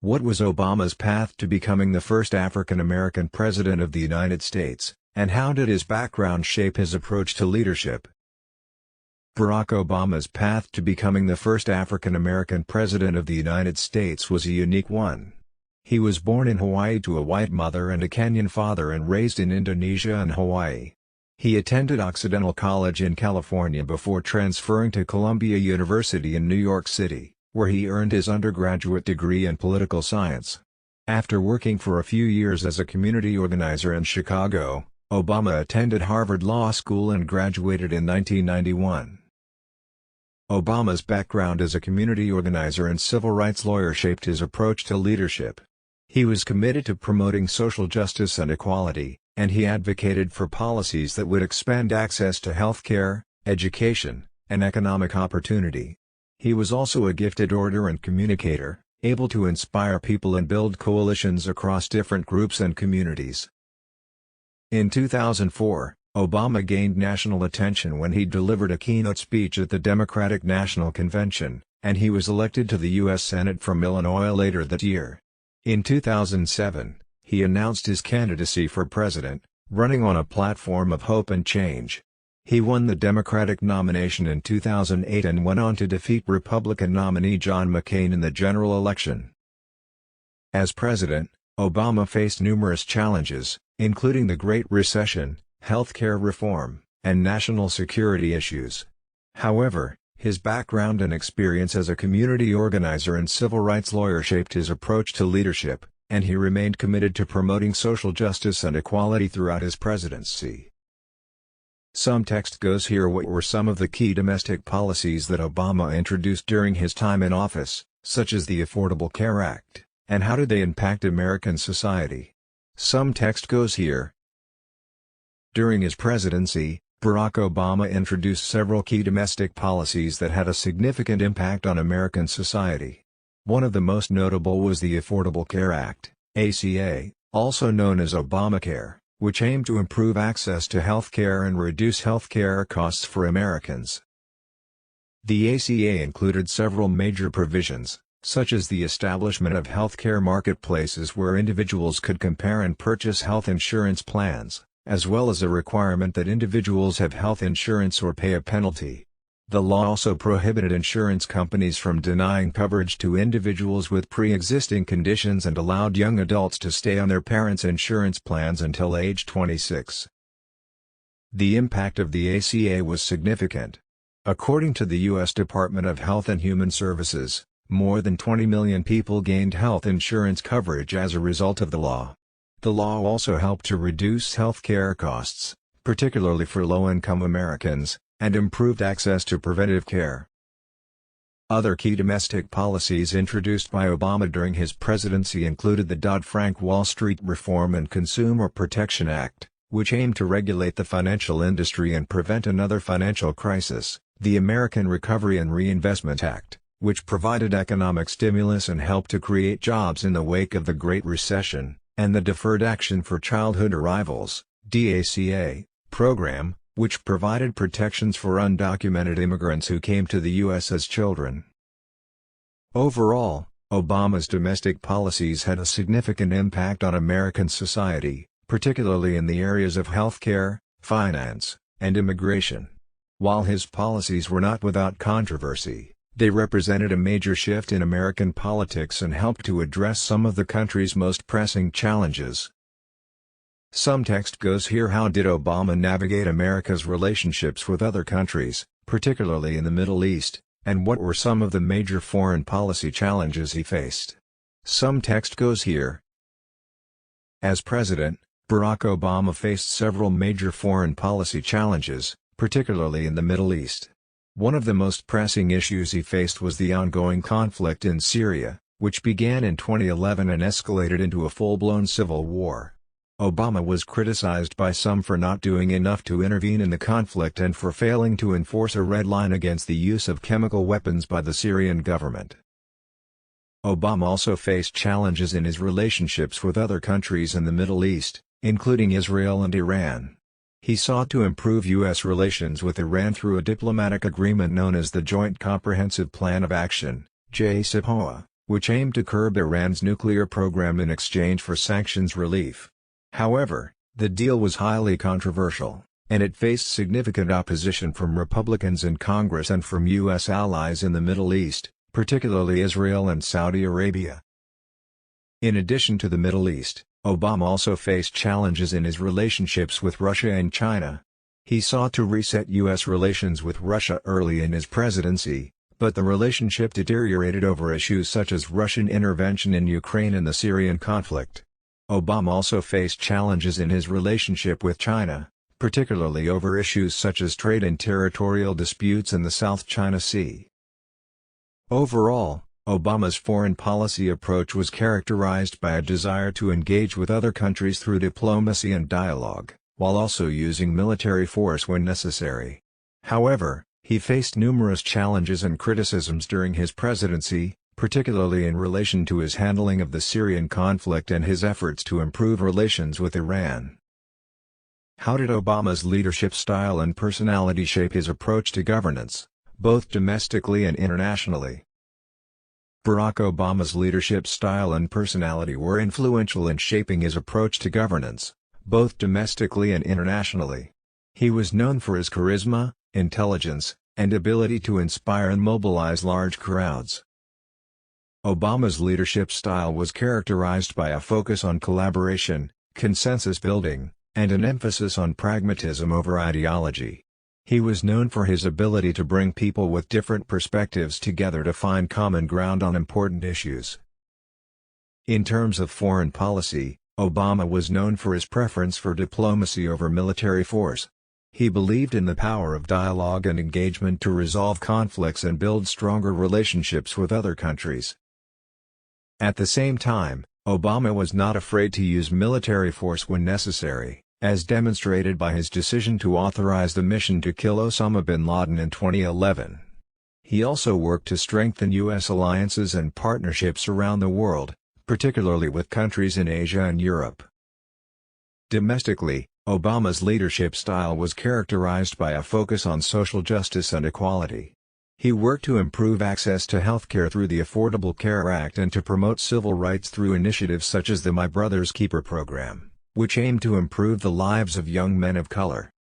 What was Obama's path to becoming the first African American president of the United States, and how did his background shape his approach to leadership? Barack Obama's path to becoming the first African American president of the United States was a unique one. He was born in Hawaii to a white mother and a Kenyan father and raised in Indonesia and Hawaii. He attended Occidental College in California before transferring to Columbia University in New York City, where he earned his undergraduate degree in political science. After working for a few years as a community organizer in Chicago, Obama attended Harvard Law School and graduated in 1991. Obama's background as a community organizer and civil rights lawyer shaped his approach to leadership. He was committed to promoting social justice and equality, and he advocated for policies that would expand access to health care, education, and economic opportunity. He was also a gifted orator and communicator, able to inspire people and build coalitions across different groups and communities. In 2004, Obama gained national attention when he delivered a keynote speech at the Democratic National Convention, and he was elected to the U.S. Senate from Illinois later that year. In 2007, he announced his candidacy for president, running on a platform of hope and change. He won the Democratic nomination in 2008 and went on to defeat Republican nominee John McCain in the general election. As president, Obama faced numerous challenges, including the Great Recession, healthcare reform, and national security issues. However, his background and experience as a community organizer and civil rights lawyer shaped his approach to leadership, and he remained committed to promoting social justice and equality throughout his presidency. Some text goes here. What were some of the key domestic policies that Obama introduced during his time in office, such as the Affordable Care Act, and how did they impact American society? Some text goes here. During his presidency, Barack Obama introduced several key domestic policies that had a significant impact on American society. One of the most notable was the Affordable Care Act, ACA, also known as Obamacare, which aimed to improve access to health care and reduce health care costs for Americans. The ACA included several major provisions, such as the establishment of health care marketplaces where individuals could compare and purchase health insurance plans, as well as a requirement that individuals have health insurance or pay a penalty. The law also prohibited insurance companies from denying coverage to individuals with pre-existing conditions and allowed young adults to stay on their parents' insurance plans until age 26. The impact of the ACA was significant. According to the U.S. Department of Health and Human Services, more than 20 million people gained health insurance coverage as a result of the law. The law also helped to reduce health care costs, particularly for low-income Americans, and improved access to preventive care. Other key domestic policies introduced by Obama during his presidency included the Dodd-Frank Wall Street Reform and Consumer Protection Act, which aimed to regulate the financial industry and prevent another financial crisis, the American Recovery and Reinvestment Act, which provided economic stimulus and helped to create jobs in the wake of the Great Recession, and the Deferred Action for Childhood Arrivals, DACA, program, which provided protections for undocumented immigrants who came to the U.S. as children. Overall, Obama's domestic policies had a significant impact on American society, particularly in the areas of healthcare, finance, and immigration. While his policies were not without controversy, they represented a major shift in American politics and helped to address some of the country's most pressing challenges. Some text goes here. How did Obama navigate America's relationships with other countries, particularly in the Middle East, and what were some of the major foreign policy challenges he faced? Some text goes here. As president, Barack Obama faced several major foreign policy challenges, particularly in the Middle East. One of the most pressing issues he faced was the ongoing conflict in Syria, which began in 2011 and escalated into a full-blown civil war. Obama was criticized by some for not doing enough to intervene in the conflict and for failing to enforce a red line against the use of chemical weapons by the Syrian government. Obama also faced challenges in his relationships with other countries in the Middle East, including Israel and Iran. He sought to improve U.S. relations with Iran through a diplomatic agreement known as the Joint Comprehensive Plan of Action, JCPOA, which aimed to curb Iran's nuclear program in exchange for sanctions relief. However, the deal was highly controversial, and it faced significant opposition from Republicans in Congress and from U.S. allies in the Middle East, particularly Israel and Saudi Arabia. In addition to the Middle East, Obama also faced challenges in his relationships with Russia and China. He sought to reset U.S. relations with Russia early in his presidency, but the relationship deteriorated over issues such as Russian intervention in Ukraine and the Syrian conflict. Obama also faced challenges in his relationship with China, particularly over issues such as trade and territorial disputes in the South China Sea. Overall, Obama's foreign policy approach was characterized by a desire to engage with other countries through diplomacy and dialogue, while also using military force when necessary. However, he faced numerous challenges and criticisms during his presidency, particularly in relation to his handling of the Syrian conflict and his efforts to improve relations with Iran. How did Obama's leadership style and personality shape his approach to governance, both domestically and internationally? Barack Obama's leadership style and personality were influential in shaping his approach to governance, both domestically and internationally. He was known for his charisma, intelligence, and ability to inspire and mobilize large crowds. Obama's leadership style was characterized by a focus on collaboration, consensus building, and an emphasis on pragmatism over ideology. He was known for his ability to bring people with different perspectives together to find common ground on important issues. In terms of foreign policy, Obama was known for his preference for diplomacy over military force. He believed in the power of dialogue and engagement to resolve conflicts and build stronger relationships with other countries. At the same time, Obama was not afraid to use military force when necessary, as demonstrated by his decision to authorize the mission to kill Osama bin Laden in 2011. He also worked to strengthen U.S. alliances and partnerships around the world, particularly with countries in Asia and Europe. Domestically, Obama's leadership style was characterized by a focus on social justice and equality. He worked to improve access to healthcare through the Affordable Care Act and to promote civil rights through initiatives such as the My Brother's Keeper program, which aimed to improve the lives of young men of color.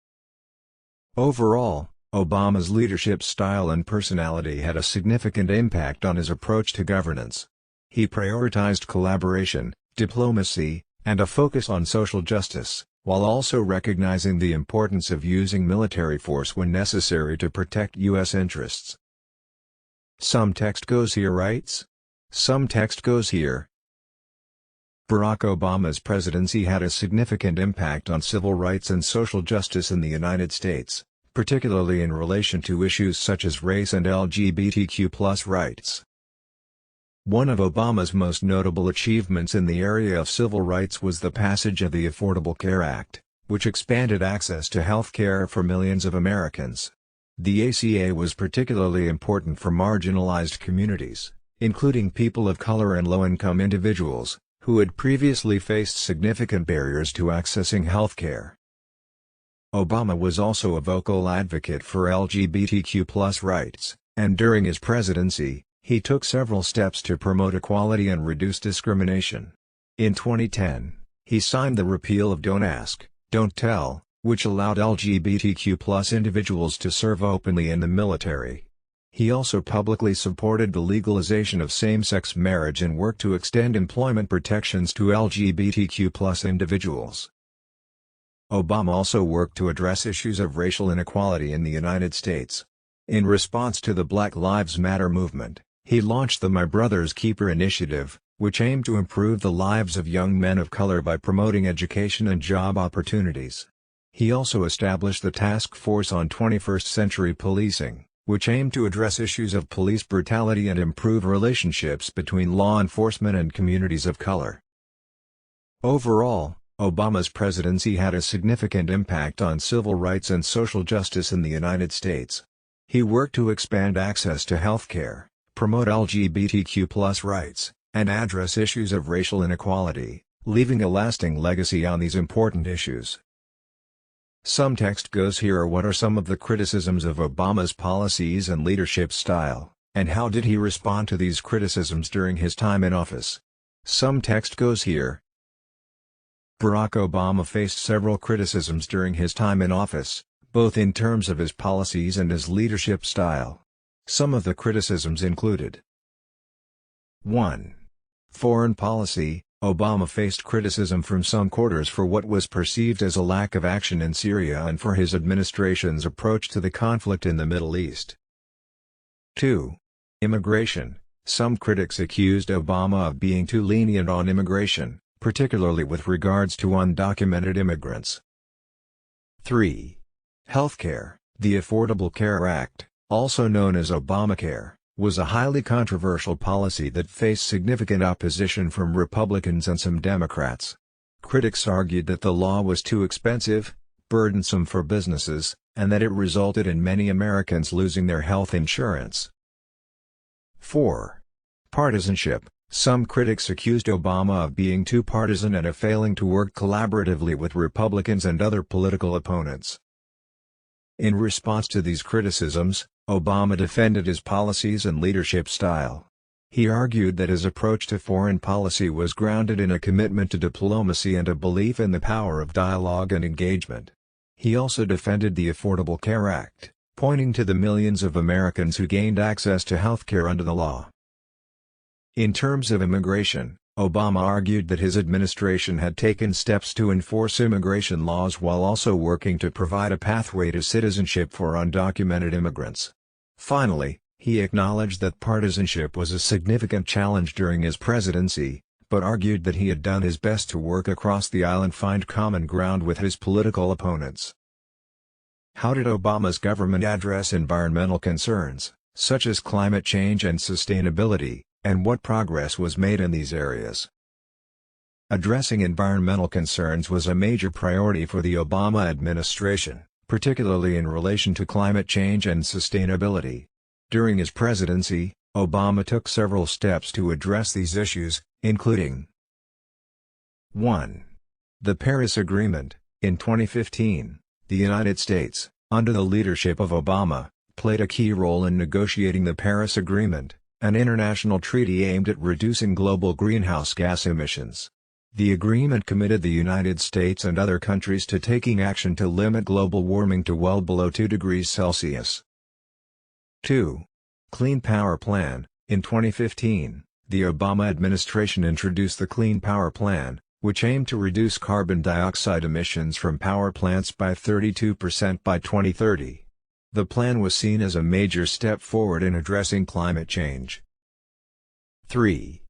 Overall, Obama's leadership style and personality had a significant impact on his approach to governance. He prioritized collaboration, diplomacy, and a focus on social justice, while also recognizing the importance of using military force when necessary to protect U.S. interests. Some text goes here writes. Some text goes here. Barack Obama's presidency had a significant impact on civil rights and social justice in the United States, particularly in relation to issues such as race and LGBTQ+ rights. One of Obama's most notable achievements in the area of civil rights was the passage of the Affordable Care Act, which expanded access to health care for millions of Americans. The ACA was particularly important for marginalized communities, including people of color and low-income individuals, who had previously faced significant barriers to accessing health care. Obama was also a vocal advocate for LGBTQ+ rights, and during his presidency, he took several steps to promote equality and reduce discrimination. In 2010, he signed the repeal of Don't Ask, Don't Tell, which allowed LGBTQ+ individuals to serve openly in the military. He also publicly supported the legalization of same-sex marriage and worked to extend employment protections to LGBTQ+ individuals. Obama also worked to address issues of racial inequality in the United States. In response to the Black Lives Matter movement, he launched the My Brother's Keeper initiative, which aimed to improve the lives of young men of color by promoting education and job opportunities. He also established the Task Force on 21st Century Policing, which aimed to address issues of police brutality and improve relationships between law enforcement and communities of color. Overall, Obama's presidency had a significant impact on civil rights and social justice in the United States. He worked to expand access to health care, promote LGBTQ+ rights, and address issues of racial inequality, leaving a lasting legacy on these important issues. Some text goes here. What are some of the criticisms of Obama's policies and leadership style? And how did he respond to these criticisms during his time in office? Some text goes here. Barack Obama faced several criticisms during his time in office, both in terms of his policies and his leadership style. Some of the criticisms included: 1. Foreign policy. Obama faced criticism from some quarters for what was perceived as a lack of action in Syria and for his administration's approach to the conflict in the Middle East. 2. Immigration. Some critics accused Obama of being too lenient on immigration, particularly with regards to undocumented immigrants. 3. Healthcare. The Affordable Care Act, also known as Obamacare, was a highly controversial policy that faced significant opposition from Republicans and some Democrats. Critics argued that the law was too expensive, burdensome for businesses, and that it resulted in many Americans losing their health insurance. 4. Partisanship. Some critics accused Obama of being too partisan and of failing to work collaboratively with Republicans and other political opponents. In response to these criticisms, Obama defended his policies and leadership style. He argued that his approach to foreign policy was grounded in a commitment to diplomacy and a belief in the power of dialogue and engagement. He also defended the Affordable Care Act, pointing to the millions of Americans who gained access to health care under the law. In terms of immigration, Obama argued that his administration had taken steps to enforce immigration laws while also working to provide a pathway to citizenship for undocumented immigrants. Finally, he acknowledged that partisanship was a significant challenge during his presidency, but argued that he had done his best to work across the aisle and find common ground with his political opponents. How did Obama's government address environmental concerns, such as climate change and sustainability, and what progress was made in these areas? Addressing environmental concerns was a major priority for the Obama administration, particularly in relation to climate change and sustainability. During his presidency, Obama took several steps to address these issues, including: 1. The Paris Agreement. In 2015, the United States, under the leadership of Obama, played a key role in negotiating the Paris Agreement, an international treaty aimed at reducing global greenhouse gas emissions. The agreement committed the United States and other countries to taking action to limit global warming to well below 2 degrees Celsius. 2. Clean Power Plan. In 2015, the Obama administration introduced the Clean Power Plan, which aimed to reduce carbon dioxide emissions from power plants by 32% by 2030. The plan was seen as a major step forward in addressing climate change. 3.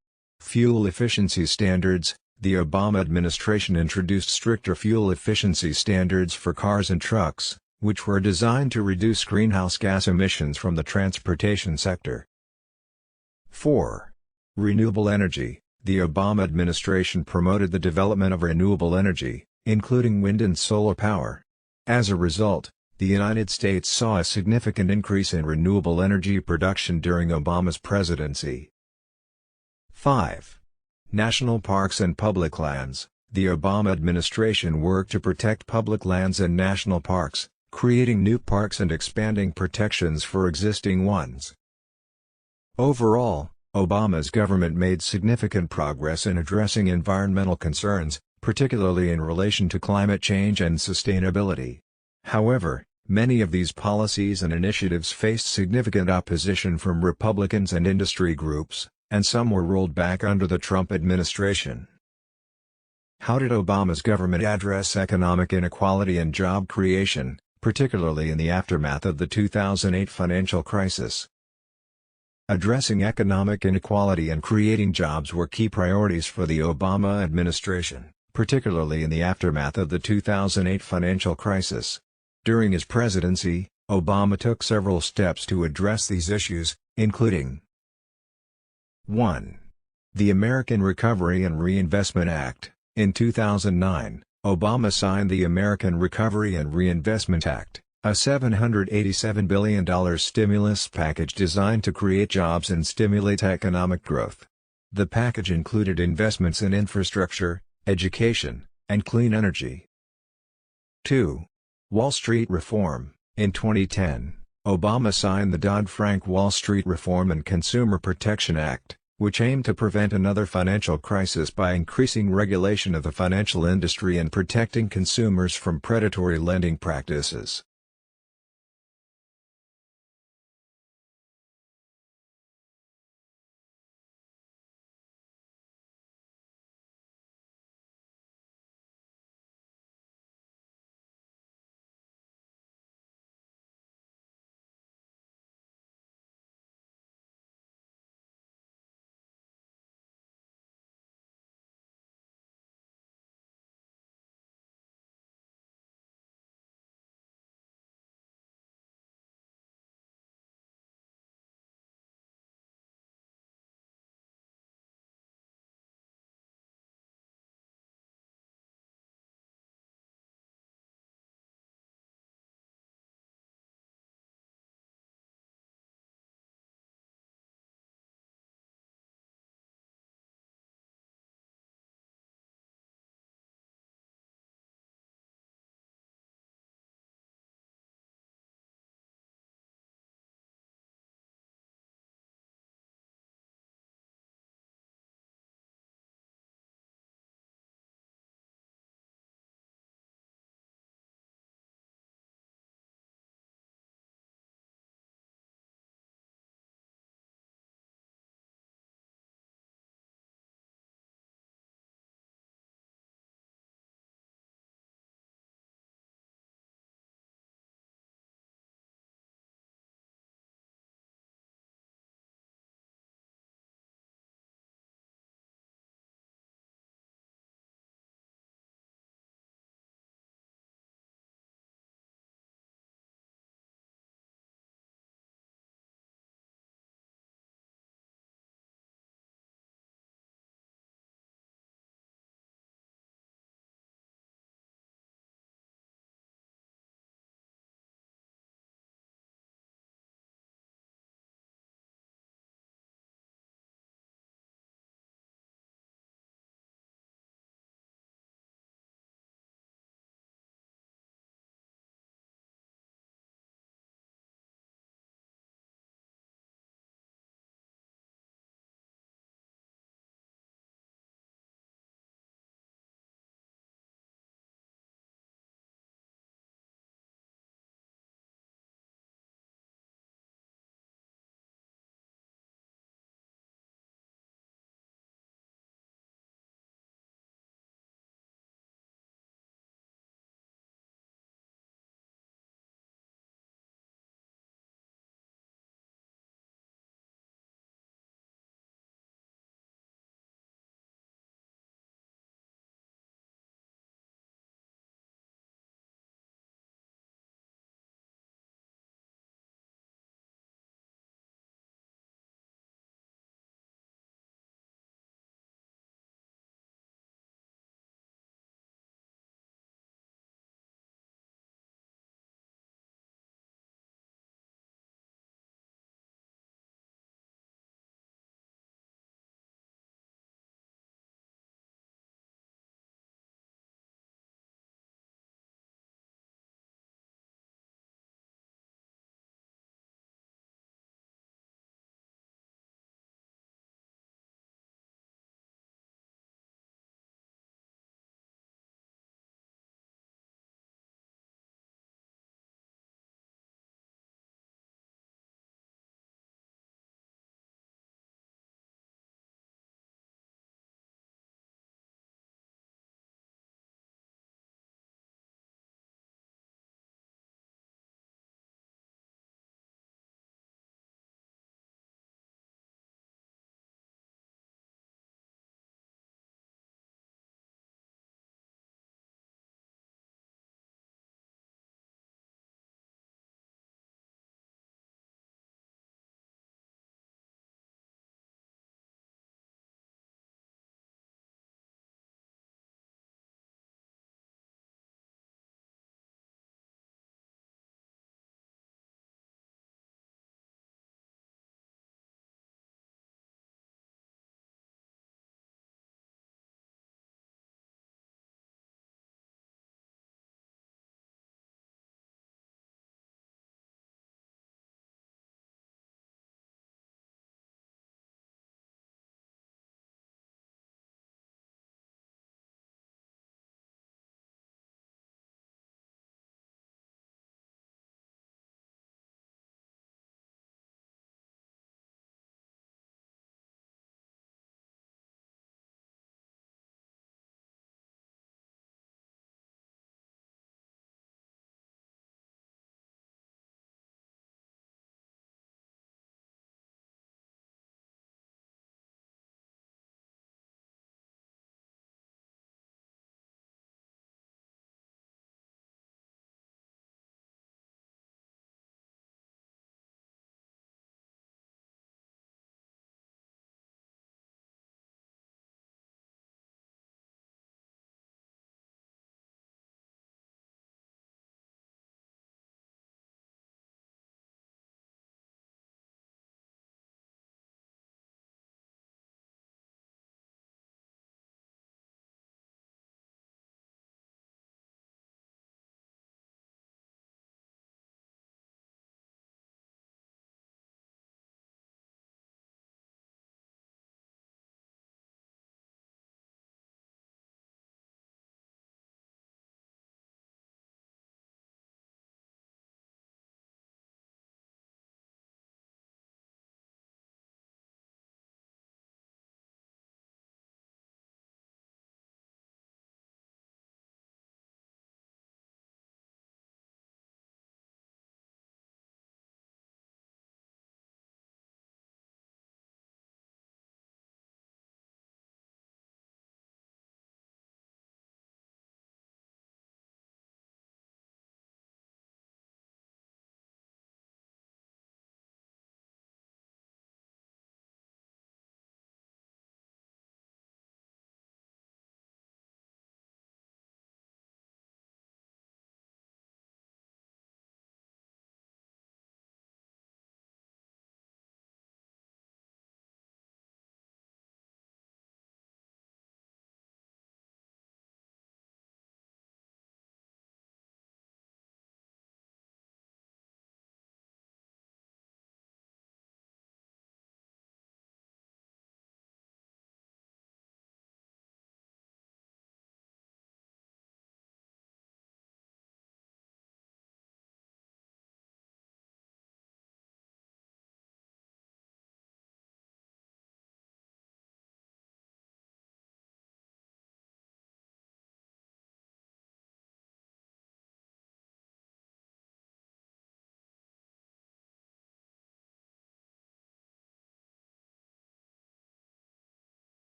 Fuel efficiency standards. The Obama administration introduced stricter fuel efficiency standards for cars and trucks, which were designed to reduce greenhouse gas emissions from the transportation sector. 4. Renewable energy. The Obama administration promoted the development of renewable energy, including wind and solar power. As a result, the United States saw a significant increase in renewable energy production during Obama's presidency. 5. National parks and public lands. The Obama administration worked to protect public lands and national parks, creating new parks and expanding protections for existing ones. Overall, Obama's government made significant progress in addressing environmental concerns, particularly in relation to climate change and sustainability. However, many of these policies and initiatives faced significant opposition from Republicans and industry groups, and some were rolled back under the Trump administration. How did Obama's government address economic inequality and job creation, particularly in the aftermath of the 2008 financial crisis? Addressing economic inequality and creating jobs were key priorities for the Obama administration, particularly in the aftermath of the 2008 financial crisis. During his presidency, Obama took several steps to address these issues, including: 1. The American Recovery and Reinvestment Act. In 2009, Obama signed the American Recovery and Reinvestment Act, a $787 billion stimulus package designed to create jobs and stimulate economic growth. The package included investments in infrastructure, education, and clean energy. 2. Wall Street reform. In 2010, Obama signed the Dodd-Frank Wall Street Reform and Consumer Protection Act, which aimed to prevent another financial crisis by increasing regulation of the financial industry and protecting consumers from predatory lending practices.